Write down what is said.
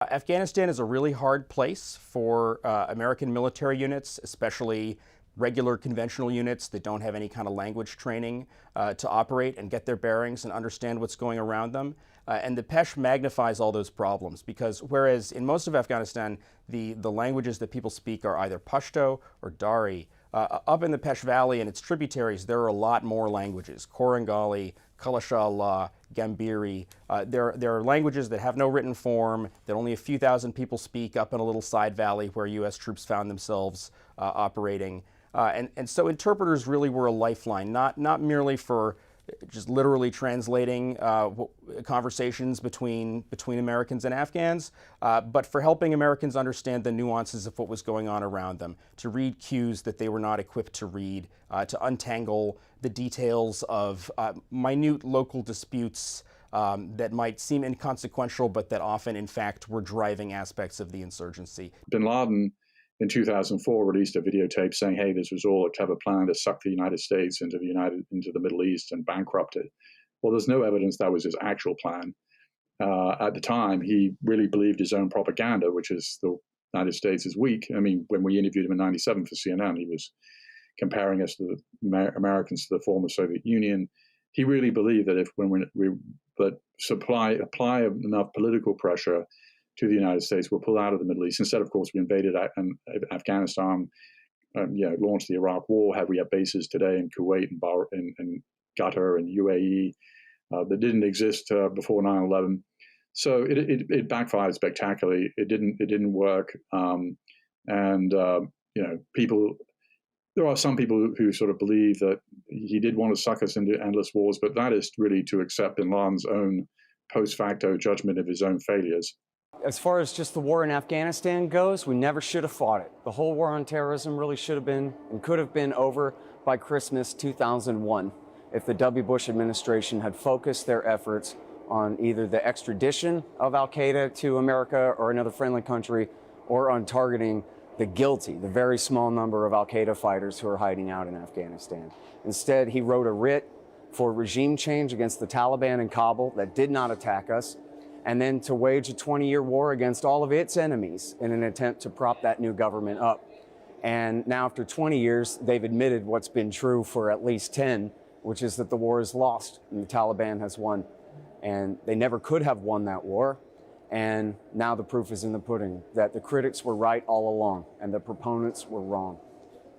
Afghanistan is a really hard place for American military units, especially regular conventional units that don't have any kind of language training to operate and get their bearings and understand what's going around them. And the Pesh magnifies all those problems because whereas in most of Afghanistan, the languages that people speak are either Pashto or Dari, up in the Pesh Valley and its tributaries, there are a lot more languages. Korangali, Kalasha Allah, Gambiri. There are languages that have no written form, that only a few thousand people speak up in a little side valley where U.S. troops found themselves operating. And so interpreters really were a lifeline, not merely for just literally translating conversations between Americans and Afghans, but for helping Americans understand the nuances of what was going on around them, to read cues that they were not equipped to read, to untangle the details of minute local disputes that might seem inconsequential, but that often, in fact, were driving aspects of the insurgency. Bin Laden in 2004 released a videotape saying, hey, this was all a clever plan to suck the United States into the Middle East and bankrupt it. Well, there's no evidence that was his actual plan. At the time, he really believed his own propaganda, which is the United States is weak. I mean, when we interviewed him in '97 for CNN, he was comparing us to the Americans to the former Soviet Union. He really believed that if apply enough political pressure to the United States, we'll pull out of the Middle East. Instead, of course, we invaded Afghanistan, launched the Iraq War. We have bases today in Kuwait and Qatar and UAE that didn't exist before 9/11. So it backfired spectacularly. It didn't work. People. There are some people who sort of believe that he did want to suck us into endless wars, but that is really to accept Bin Laden's own post facto judgment of his own failures. As far as just the war in Afghanistan goes, we never should have fought it. The whole war on terrorism really should have been and could have been over by Christmas 2001 if the W. Bush administration had focused their efforts on either the extradition of al-Qaeda to America or another friendly country, or on targeting the guilty, the very small number of al-Qaeda fighters who are hiding out in Afghanistan. Instead, he wrote a writ for regime change against the Taliban in Kabul that did not attack us, and then to wage a 20-year war against all of its enemies in an attempt to prop that new government up. And now after 20 years, they've admitted what's been true for at least 10, which is that the war is lost and the Taliban has won. And they never could have won that war. And now the proof is in the pudding that the critics were right all along and the proponents were wrong.